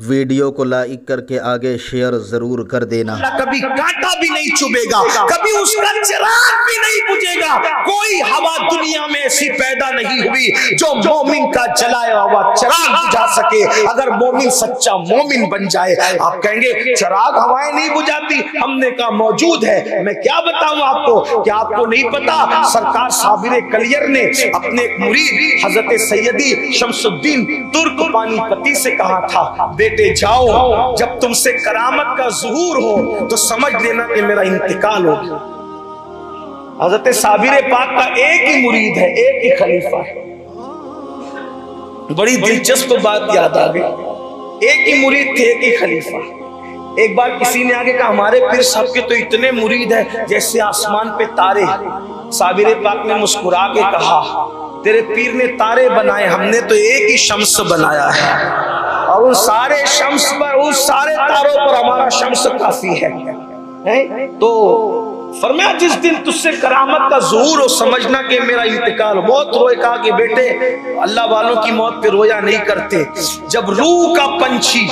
Video को like करके आगे शेयर जरूर कर देना। कभी कांटा भी नहीं चुभेगा, कभी उसका चिराग भी नहीं बुझेगा। कोई हवा दुनिया में ऐसी पैदा नहीं हुई जो मोमिन का जलाया हुआ चिराग बुझा सके। अगर मोमिन सच्चा मोमिन बन जाए, आप कहेंगे चिराग हवाएं नहीं बुझाती, हमने कहा मौजूद है। मैं क्या बताऊं आपको, क्या आपको नहीं पता? सरकार साबिर कलियर ने अपने एक मुरीद हजरत सैयदी शमसुद्दीन तुर्क पानीपती से कहा था, बेटे जाओ, जब तुमसे करामत का ज़ुहूर हो तो समझ लेना कि मेरा इंतकाल हो गया। हजरत साबिर पाक का एक ही मुरीद है, एक ही खलीफा है। बड़ी दिलचस्प बात याद आ गई, एक ही मुरीद थे, एक ही खलीफा। एक बार किसी ने आगे कहा, हमारे पीर साहब के तो इतने मुरीद हैं जैसे आसमान पे तारे। साबिर पाक ने मुस्कुरा के कहा, तेरे पीर ने तारे बनाए, हमने तो एक ही शम्स बनाया है, और उन सारे शम्स पर, उस सारे तारों पर हमारा शम्स काफी है। तो फरमाया जिस दिन तुझसे करामत का ज़ुहूर हो समझना कि मेरा इंतकाल। बहुत रोए, कहा कि बेटे अल्लाह वालों की मौत पे रोया नहीं करते। जब रूह का पंछी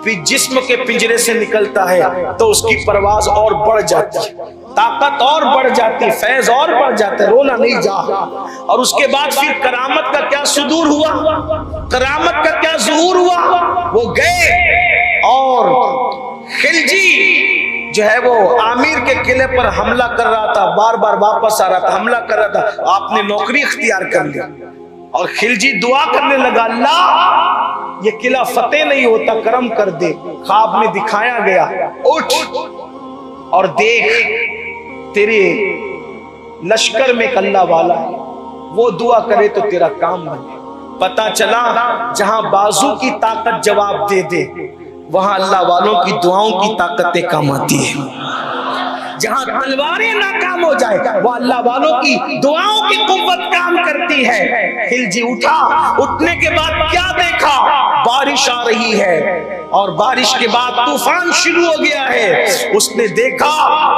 फिर जिस्म के पिंजरे से निकलता है तो उसकी परवाज और बढ़ जाती है, ताकत और बढ़ जाती, फैज और बढ़ जाता है, रोना नहीं जा। और उसके बाद फिर करामत का क्या सुदूर हुआ, करामत का क्या ज़ुहूर हुआ। वो गए और खिलजी जो है वो आमिर के किले पर हमला कर रहा था, बार बार वापस आ रहा था, हमला कर रहा था। आपने नौकरी इख्तियार कर ली और खिलजी दुआ करने लगा, अल्लाह ये किला फतेह नहीं होता, करम कर दे। ख्वाब में दिखाया गया, उठ और देख तेरे लश्कर में अल्लाह वाला है, वो दुआ करे तो तेरा काम बने। पता चला जहां बाजू की ताकत जवाब दे दे, वहां अल्लाह वालों की दुआओं की ताकतें काम आती है। जहां तलवारें नाकाम हो जाए, वो अल्लाह वालों की दुआओं की कुव्वत काम करती है। खिलजी उठा, उठने के बाद क्या देखा, बारिश आ रही है और बारिश के बाद तूफान शुरू हो गया है। उसने देखा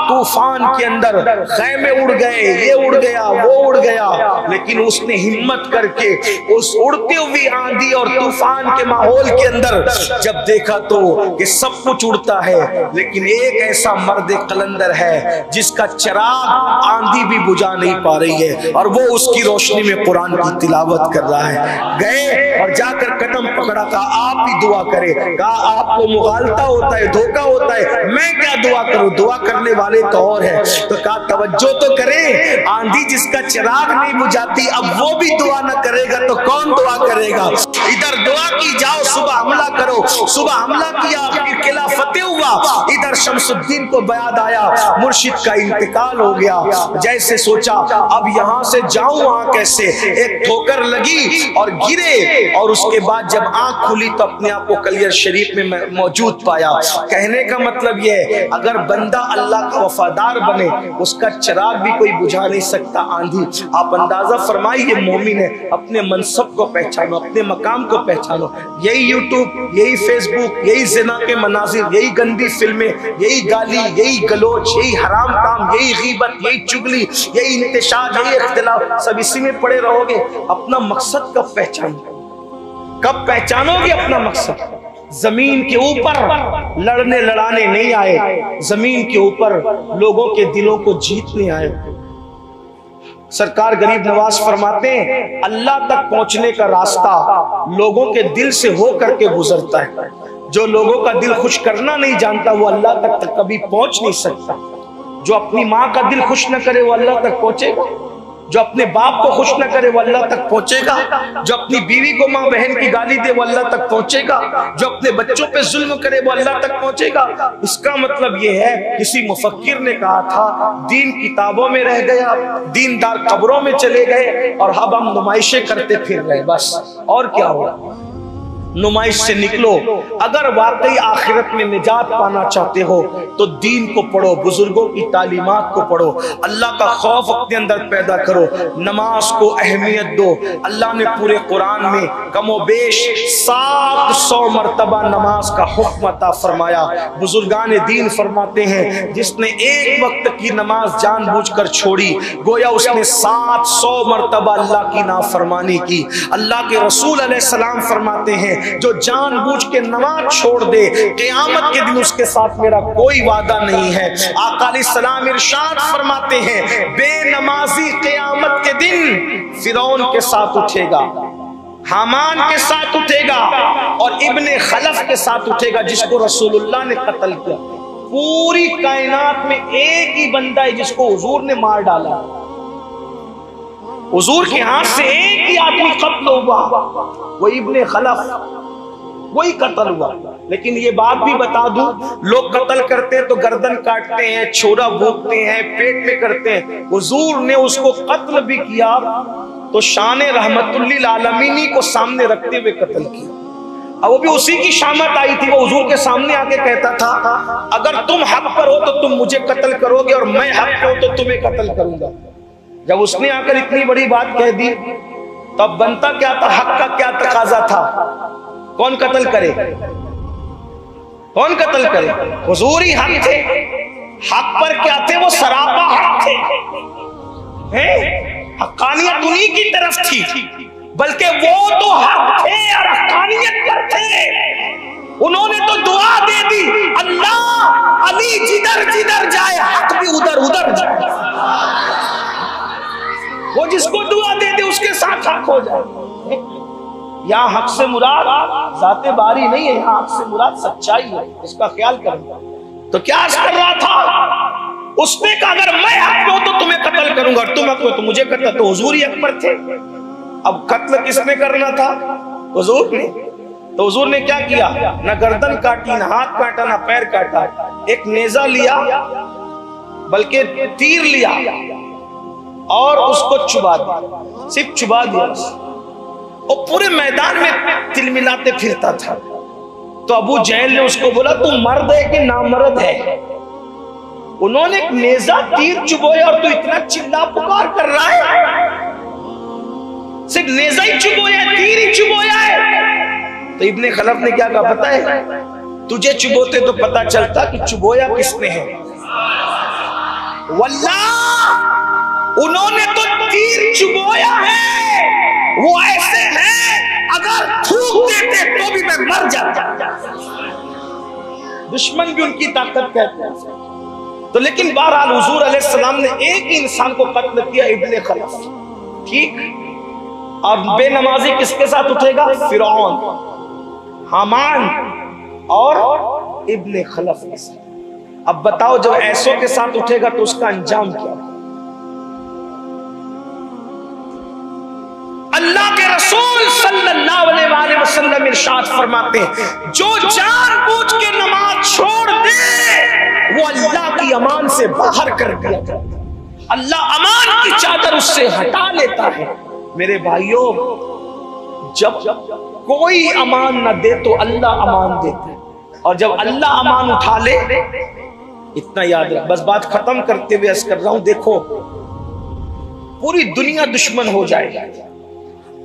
तूफान के अंदर खैमे उड़ गए, ये उड़ गया, वो उड़ गया, लेकिन उसने हिम्मत करके उस उड़ती हुई आंधी और तूफान के माहौल के अंदर जब देखा तो कि सब कुछ उड़ता है, लेकिन एक ऐसा मर्द कलंदर है जिसका चिराग आंधी भी बुझा नहीं पा रही है, और वो उसकी रोशनी में कुरान की तिलावत कर रहा है। गए और जाकर कदम पकड़ा, कहा आप ही दुआ करें। कहा आपको मुगालता होता है, धोखा होता है, मैं क्या दुआ करूं, दुआ करने वाले तो और है। तो कहा तवज्जो तो करें, आंधी जिसका चिराग नहीं बुझाती, अब वो भी दुआ न करेगा तो कौन दुआ करेगा। इधर दुआ की जाओ, सुबह हमला करो, सुबह हमला किया, फिर किला फतेह हुआ। इधर शमसुद्दीन को बयाद आया, मुर्शिद का इंतकाल हो गया। जैसे सोचा अब यहां से जाऊं, वहां कैसे, एक ठोकर लगी और गिरे, और उसके बाद जब आंख खुली तो अपने आप को कलियर शरीफ में मौजूद पाया। कहने का मतलब यह है, अगर बंदा अल्लाह का वफादार बने, उसका चिराग भी कोई बुझा नहीं सकता आंधी। आप अंदाजा फरमाइए, मोमिन है, अपने मनसब को पहचानो, अपने मकाम को पहचानो। यही यूट्यूब, यही फेसबुक, यही जिना के मनाजिर, यही गंदी फिल्में, यही गाली, यही गलोच, यही हराम काम, यही गीबत, यही चुगली, यही इंतशार, यही इख्तिलाफ, सब इसी में पड़े रहोगे। अपना मकसद कब पहचानो, कब पहचानोगे अपना मकसद? जमीन के ऊपर लड़ने लड़ाने नहीं आए, जमीन के ऊपर लोगों के दिलों को जीतने आए। सरकार गरीब नवाज फरमाते हैं, अल्लाह तक पहुंचने का रास्ता लोगों के दिल से हो करके गुजरता है। जो लोगों का दिल खुश करना नहीं जानता, वो अल्लाह तक कभी पहुंच नहीं सकता। जो अपनी माँ का दिल खुश न करे, वो अल्लाह तक पहुंचेगा। जो अपने बाप को खुश न करे, वो अल्लाह तक पहुंचेगा। जो अपनी बीवी को माँ बहन की गाली दे, वो अल्लाह तक पहुंचेगा। जो अपने बच्चों पे जुल्म करे, वो अल्लाह तक पहुंचेगा। इसका मतलब ये है, किसी मुफक्किर ने कहा था, दीन किताबों में रह गया, दीनदार कब्रों में चले गए, और अब हम नुमाइशें करते फिर रहे, बस और क्या होगा। नुमाइश से निकलो। अगर वाकई आखिरत में निजात पाना चाहते हो तो दीन को पढ़ो, बुजुर्गों की तालीमात को पढ़ो, अल्लाह का खौफ अपने अंदर पैदा करो, नमाज को अहमियत दो। अल्लाह ने पूरे कुरान में कमोबेश 700 मरतबा नमाज का हुक्म अता फरमाया। बुजुर्गान दीन फरमाते हैं, जिसने एक वक्त की नमाज जानबूझकर छोड़ी, गोया उसने 700 मरतबा अल्लाह की नाफरमानी की। अल्लाह के रसूल अलैहिस्सलाम फरमाते हैं, हैं, जो जानबूझ के नमाज छोड़ दे क़यामत के दिन उसके साथ मेरा कोई वादा नहीं है। आका अलैहिस्सलाम इरशाद फरमाते हैं, बेनमाजी क़यामत के दिन फिरौन के साथ उठेगा, हामान के साथ उठेगा और इब्ने खलफ के साथ उठेगा जिसको रसूलुल्लाह ने कत्ल किया। पूरी कायनात में एक ही बंदा है जिसको हुजूर ने मार डाला, हुजूर के हाथ से एक ही आदमी कत्ल हुआ, वो इब्ने खलफ, वही कत्ल हुआ। लेकिन ये बात भी बता दूं, लोग कत्ल करते हैं तो गर्दन काटते हैं, छोरा भोंकते हैं, पेट में करते हैं। हुजूर ने उसको कत्ल भी किया तो शान रहमतुल्लिल आलमीनी को सामने रखते हुए कत्ल किया। अब वो भी उसी की शामत आई थी, वो हुजूर के सामने आके कहता था, अगर तुम हक पर हो तो तुम मुझे कत्ल करोगे और मैं हक पर हो तो तुम्हें कत्ल करूंगा। जब उसने आकर इतनी बड़ी बात कह दी तब बनता क्या था, हक का क्या तकाजा था, कौन कत्ल करे, कौन कत्ल करे? हुजूर ही हक थे, हक पर क्या थे, वो सरापा हक थे, हक्कानियत उन्हीं की तरफ थी, बल्कि वो तो हक थे और हक्कानियत पर थे। उन्होंने तो दुआ दे दी, अल्लाह अली जिधर जिधर जाए हक भी उधर उधर जाए। वो जिसको दुआ दे दे उसके साथ हक हो जाए। यहाँ हक से मुराद जाते बारी नहीं है, यहाँ हक से मुराद सच्चाई है, इसका ख्याल करें। तो क्या कर रहा था, उसने कहा अगर मैं हक हो तो तुम्हें कत्ल करूंगा और तुम हक हो तो मुझे कत्ल। तो हुजूर ही हक पर थे। अब कत्ल किसने करना था, हुजूर ने। तो हुजूर ने क्या किया, ना गर्दन काटी, ना हाथ काटा, ना पैर काटा, एक नेजा लिया बल्कि तीर लिया और उसको चुबा दिया, सिर्फ चुबा दिया। और पूरे मैदान में तिलमिलाते फिरता था। तो अबू जहल ने उसको बोला, तू मर्द है कि नामर्द है? उन्होंने एक नेजा तीर चुबोया और तू इतना चिल्ला पुकार कर रहा है, सिर्फ नेजा ही चुबोया, तीर ही चुबोया है। तो इब्ने खलफ ने क्या कहा पता है, तुझे चुबोते तो पता चलता कि चुबोया किसने है। वल्लाह उन्होंने तो तीर चुबोया है, वो ऐसे हैं अगर थूक देते तो भी मैं मर जाता। दुश्मन भी उनकी ताकत कहते हैं। तो लेकिन बहरहाल हुजूर अलैहिस्सलाम ने एक ही इंसान को कत्ल किया, इब्ने खलफ, ठीक। और बेनमाजी किसके साथ उठेगा, फिरौन, हामान और इब्ने खलफ के साथ। अब बताओ जब ऐसों के साथ उठेगा तो उसका अंजाम क्या? अल्लाह के रसूल सल्लल्लाहु अलैहि वसल्लम इरशाद फरमाते हैं, जो जानबूझ के नमाज छोड़ दे वो अल्लाह की अमान से बाहर कर दिया जाता है। अल्लाह अमान की चादर उससे हटा लेता है। मेरे भाइयों, जब कोई अमान न दे तो अल्लाह अमान देता है, और जब अल्लाह अमान उठा ले, इतना याद रख। बस बात खत्म करते हुए अर्ज कर रहा हूं, देखो पूरी दुनिया दुश्मन हो जाए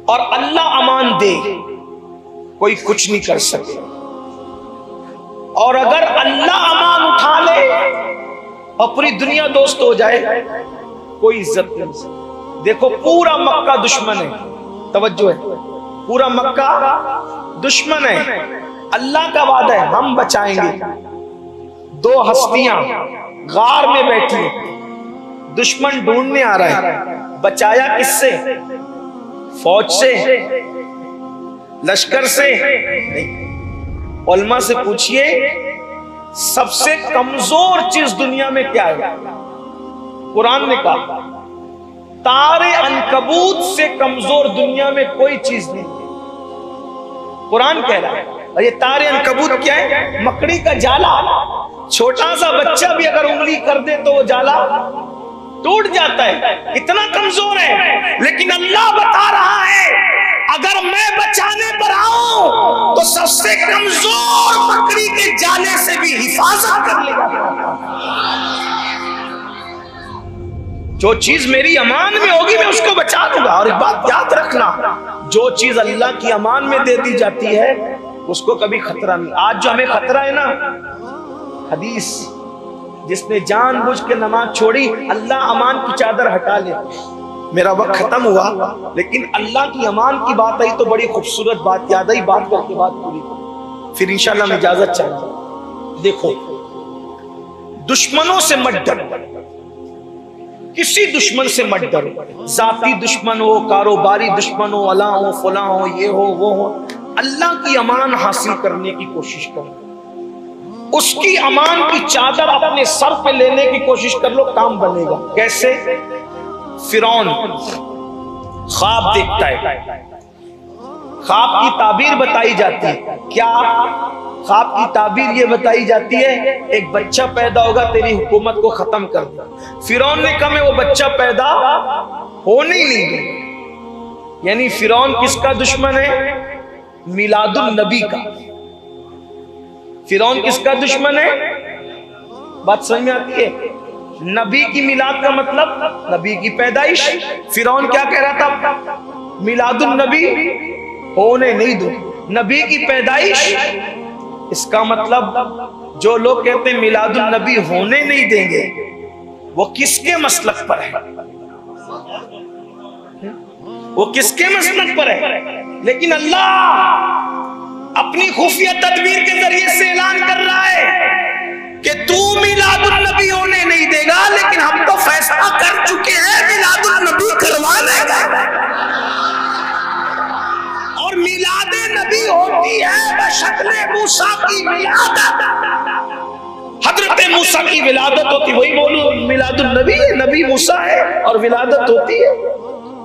और अल्लाह अमान दे, कोई कुछ नहीं कर सके। और अगर अल्लाह अमान उठा ले और पूरी दुनिया दोस्त हो जाए, कोई इज्जत नहीं। देखो पूरा मक्का दुश्मन है, तवज्जो है, पूरा मक्का दुश्मन है। अल्लाह का वादा है हम बचाएंगे। दो हस्तियां गार में बैठी, दुश्मन ढूंढने आ रहा है, बचाया किससे? फौज से, लश्कर से नहीं। उलमा से पूछिए सबसे कमजोर चीज दुनिया में क्या है? कुरान ने कहा तारे अनकबूत से कमजोर दुनिया में कोई चीज नहीं। कुरान कह रहा है। और ये तारे अनकबूत क्या है? मकड़ी का जाला। छोटा सा बच्चा भी अगर उंगली कर दे तो वो जाला टूट जाता है, इतना कमजोर है। लेकिन अल्लाह बता रहा है अगर मैं बचाने पर आऊं तो सबसे कमजोर मकड़ी के जाले से भी हिफाजत कर लेगा। जो चीज मेरी अमान में होगी मैं उसको बचा दूंगा। और एक बात याद रखना, जो चीज अल्लाह की अमान में दे दी जाती है उसको कभी खतरा नहीं। आज जो हमें खतरा है ना, हदीस जिसने जानबूझ के नमाज छोड़ी अल्लाह अमान की चादर हटा ले। मेरा वक्त खत्म हुआ, लेकिन अल्लाह की अमान की बात आई तो बड़ी खूबसूरत बात याद आई, बात करके बात पूरी करूं, फिर इंशाल्लाह मैं इजाजत चाहूंगा। देखो, दुश्मनों से मत डरो, किसी दुश्मन से मत डरो, जाती दुश्मन हो, कारोबारी दुश्मन हो, अला हो, फला हो, ये हो, वो हो, अल्लाह की अमान हासिल करने की कोशिश करो, उसकी अमान की चादर अपने सर पे लेने की कोशिश कर लो, काम बनेगा। कैसे? फिरौन ख्वाब देखता है, ख्वाब की ताबीर बताई जाती है। क्या ख्वाब की ताबीर ये बताई जाती है, एक बच्चा पैदा होगा, तेरी हुकूमत को खत्म कर दो। फिरौन ने कहा मैं वो बच्चा पैदा होने ही नहीं दूंगा। यानी फिरौन किसका दुश्मन है? मिलादुन नबी का। फिरौन किसका दुश्मन है? बात समझ में आती है? नबी की मिलाद का मतलब नबी की पैदाइश। फिरौन क्या कह रहा था? मिलादुन नबी होने नहीं दो, नबी की पैदाइश। इसका मतलब जो लोग कहते हैं मिलादुन नबी होने नहीं देंगे, वो किसके मसलक पर है? वो किसके मसलक पर है? लेकिन अल्लाह अपनी खुफिया तदबीर के जरिए से ऐलान कर रहा है कि तू मिलादुन नबी होने नहीं देगा, लेकिन हम तो फैसला कर चुके हैं मिलादुन नबी करवाने का। और मिलादे नबी होती है बशक्ले मूसा की विलादत। हजरत मूसा की विलादत होती, वही बोलू मिलादुन नबी है, नबी मूसा है और विलादत होती है।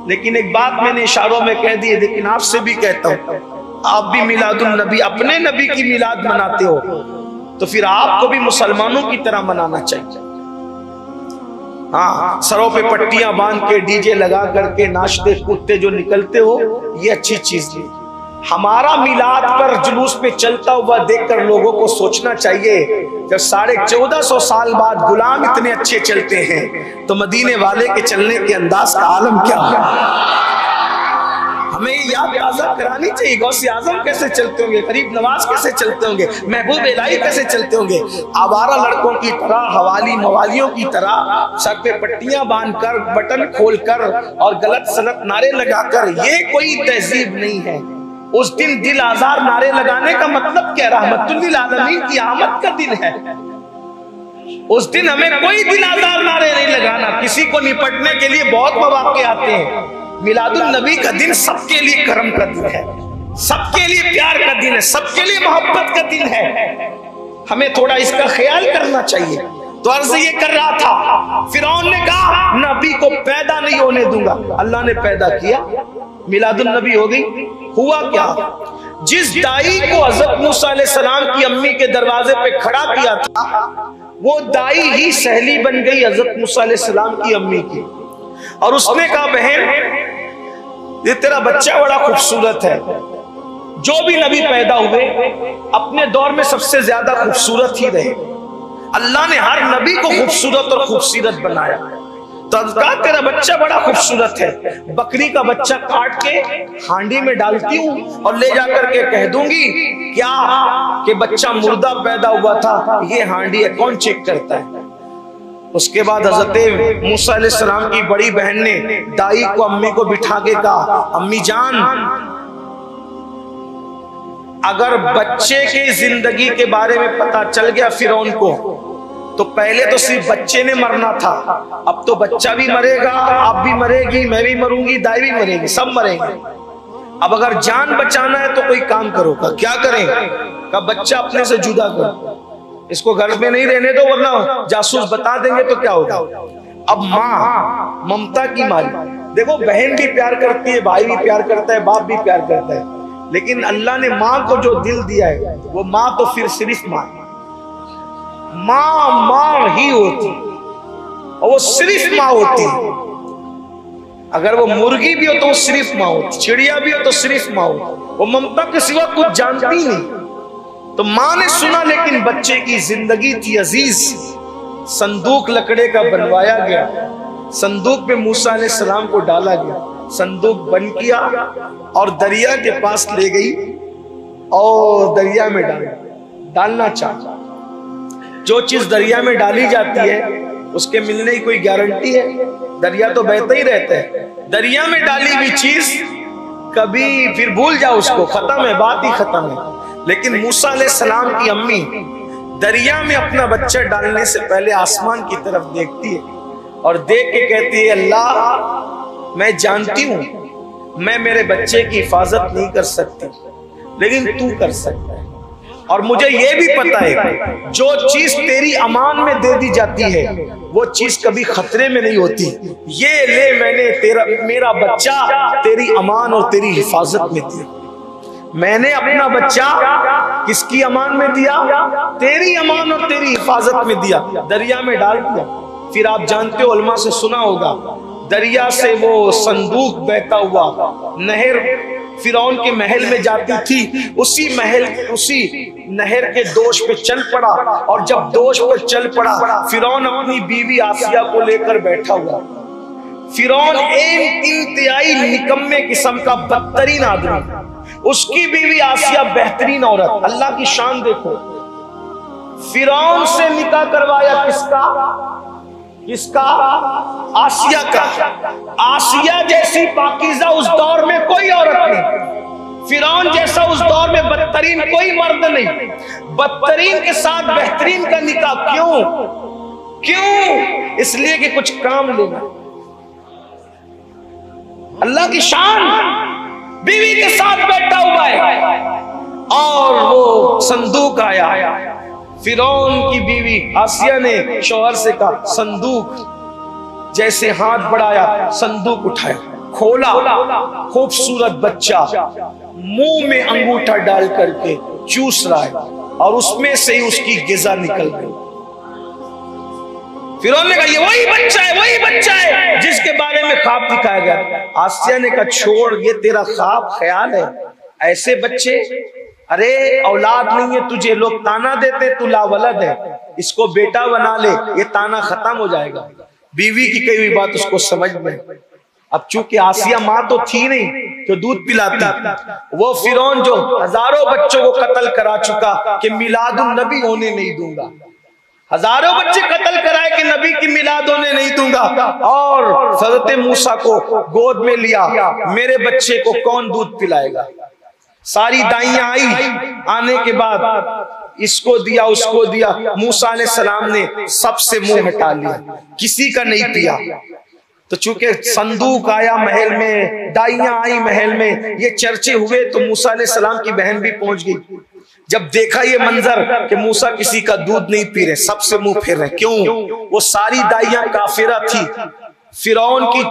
लेकिन एक बात मैंने इशारों में कह दी है, लेकिन आपसे भी कहता हूं, आप भी मिलादुन नबी, अपने नबी की मिलाद मनाते हो, तो फिर आपको भी मुसलमानों की तरह मनाना चाहिए। हाँ, सरों पे पट्टियां बांध के डीजे लगा करके नाचते कूदते जो निकलते हो, ये अच्छी चीज नहीं। हमारा मिलाद पर जुलूस पे चलता हुआ देखकर लोगों को सोचना चाहिए, जब 1450 साल बाद गुलाम इतने अच्छे चलते हैं, तो मदीने वाले के चलने के अंदाज का आलम क्या है? हमें ये याद ताज़ा करानी चाहिए। गौसे आजम कैसे चलते होंगे, गरीब नवाज कैसे चलते होंगे, महबूब इलाही कैसे चलते होंगे, आवारा लड़कों की तरह, हवाली मवालियों की तरह सर पे पट्टियां बांधकर, बटन खोलकर और गलत सनत नारे लगाकर। ये कोई तहजीब नहीं है। उस दिन दिल आजार नारे लगाने का मतलब क्या? रहमतुल लिल आलमीन की आमद का दिन है। उस दिन हमें कोई दिल आजार नारे नहीं लगाना। किसी को निपटने के लिए बहुत मौके आते हैं। मिलादुन नबी का दिन सबके लिए करम का दिन है, सबके लिए प्यार का दिन है, सबके लिए मोहब्बत का दिन है। हमें थोड़ा इसका ख्याल करना चाहिए। तो अर्ज ये कर रहा था, फिरौन ने कहा नबी को पैदा नहीं होने दूंगा। अल्लाह ने पैदा किया, मिलादुन नबी हो गई। हुआ क्या? जिस दाई को हज़रत मूसा अलैहिस्सलाम की अम्मी के दरवाजे पे खड़ा किया था, वो दाई ही सहेली बन गई हज़रत मूसा अलैहिस्सलाम की अम्मी की। और उसने कहा बहन, ये तेरा बच्चा बड़ा खूबसूरत है। जो भी नबी पैदा हुए अपने दौर में सबसे ज्यादा खूबसूरत ही रहे। अल्लाह ने हर नबी को खूबसूरत और खूबसूरत बनाया। तो कहा तेरा बच्चा बड़ा खूबसूरत है, बकरी का बच्चा काट के हांडी में डालती हूँ और ले जाकर के कह दूंगी क्या कि बच्चा मुर्दा पैदा हुआ था, ये हांडी है, कौन चेक करता है? उसके बाद हजरत मूसा अलैहिस्सलाम की बड़ी बहन ने दाई को अम्मी को बिठा के कहा, अम्मी जान, अगर बच्चे की जिंदगी के बारे में पता चल गया फिरौन को, तो पहले तो सिर्फ बच्चे ने मरना था, अब तो बच्चा भी मरेगा, आप भी मरेगी, मैं भी मरूंगी, दाई भी मरेगी, सब मरेंगे। अब अगर जान बचाना है तो कोई काम करो। का क्या करें? का बच्चा अपने से जुदा करो, इसको घर में नहीं रहने दो, वरना जासूस बता देंगे तो क्या होगा। अब माँ ममता की मारी, देखो बहन भी प्यार करती है, भाई भी प्यार करता है, बाप भी प्यार करता है, लेकिन अल्लाह ने माँ को जो दिल दिया है वो माँ तो फिर सिर्फ माँ ही होती, और वो सिर्फ माँ होती। अगर वो मुर्गी भी हो तो वो सिर्फ माँ होती, चिड़िया भी हो तो सिर्फ माँ होती, वो ममता के सिवा कुछ जानती नहीं। तो माँ ने सुना, लेकिन बच्चे की जिंदगी थी अजीज। संदूक लकड़े का बनवाया गया, संदूक में मूसा अलैहिस्सलाम को डाला गया, संदूक बंद किया और दरिया के पास ले गई और दरिया में डालना चाहा। जो चीज दरिया में डाली जाती है उसके मिलने की कोई गारंटी है? दरिया तो बहता ही रहता है। दरिया में डाली हुई चीज कभी फिर भूल जाओ उसको, खत्म है, बात ही खत्म है। लेकिन मूसा अलैहिस्सलाम की अम्मी दरिया में अपना बच्चा डालने से पहले आसमान की तरफ देखती है और देख के कहती है, अल्लाह मैं जानती हूं मैं मेरे बच्चे की हिफाजत नहीं कर सकती, लेकिन तू कर सकता है। और मुझे यह भी पता है जो चीज तेरी अमान में दे दी जाती है वो चीज कभी खतरे में नहीं होती। ये ले, मैंने मेरा बच्चा तेरी अमान और तेरी हिफाजत में दिया। मैंने अपना बच्चा किसकी अमान में दिया? तेरी अमान और तेरी हिफाजत में दिया, दरिया में डाल दिया। फिर आप जानते हो, उलमा से सुना होगा, दरिया से वो संदूक बहता हुआ नहर फिरौन के महल में जाती थी, उसी नहर के दोष पे चल पड़ा। और जब दोष पर चल पड़ा, फिरौन अपनी बीवी आसिया को लेकर बैठा हुआ। फिरौन एक इंतहाई निकम्मे किस्म का बदतरीन आदमी, उसकी बीवी आसिया बेहतरीन औरत। अल्लाह की शान देखो, फिरौन से निकाह करवाया किसका? आसिया का। आसिया जैसी पाकीज़ा उस दौर में कोई औरत नहीं, फिरौन जैसा उस दौर में बदतरीन कोई मर्द नहीं। बदतरीन के साथ बेहतरीन का निकाह क्यों? इसलिए कि कुछ काम लेना। अल्लाह की शान, बीवी के साथ बैठा हुआ है और वो संदूक आया। फिरौन की बीवी आसिया ने शौहर से कहा, संदूक। जैसे हाथ बढ़ाया, संदूक उठाया, खोला, खूबसूरत बच्चा मुंह में अंगूठा डाल करके चूस रहा है और उसमें से ही उसकी गिजा निकल गई। फिरौन ने कहा, ये वही बच्चा है जिसके बारे में ख्वाब दिखाया गया। आसिया ने कहा, छोड़, ये तेरा ख्वाब ख्याल है, ऐसे बच्चे, अरे औलाद नहीं है तुझे, लोग ताना देते तू लावलद है, इसको बेटा बना ले, ये ताना खत्म हो जाएगा। बीवी की कही हुई बात उसको समझ में। अब चूंकि आसिया माँ तो थी नहीं जो दूध पिलाती, वो फिरौन जो हजारों बच्चों को कत्ल करा चुका कि मिलादुन नबी होने नहीं दूंगा, हजारों बच्चे कत्ल कराए कि नबी की मिलाद होने नहीं दूंगा। और हज़रत मूसा को गोद में लिया, मेरे बच्चे को कौन दूध पिलाएगा? सारी दाइयां आई, आने के बाद इसको दिया उसको दिया। मूसा अलैहिस्सलाम ने सबसे मुंह हटा लिया, किसी का नहीं पिया। तो चूंकि संदूक आया महल में, दाइयां आई महल में, ये चर्चे हुए, तो मूसा अलैहिस्सलाम की बहन भी पहुंच गई। जब देखा ये मंजर कि मूसा किसी का दूध नहीं पी रहे, सबसे मुंह फेर रहे। क्यों? वो सारी दाइयां काफिरा थी, फिरौन की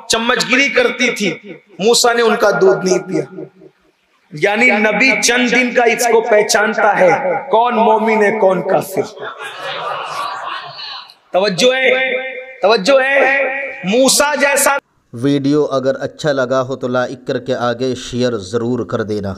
चम्मचगिरी करती थी, मूसा ने उनका दूध नहीं पिया। यानी नबी चंद दिन का इसको पहचानता है, कौन मोमिन है कौन काफिर। तवज्जो है, मूसा जैसा। वीडियो अगर अच्छा लगा हो तो लाइक करके आगे शेयर ज़रूर कर देना।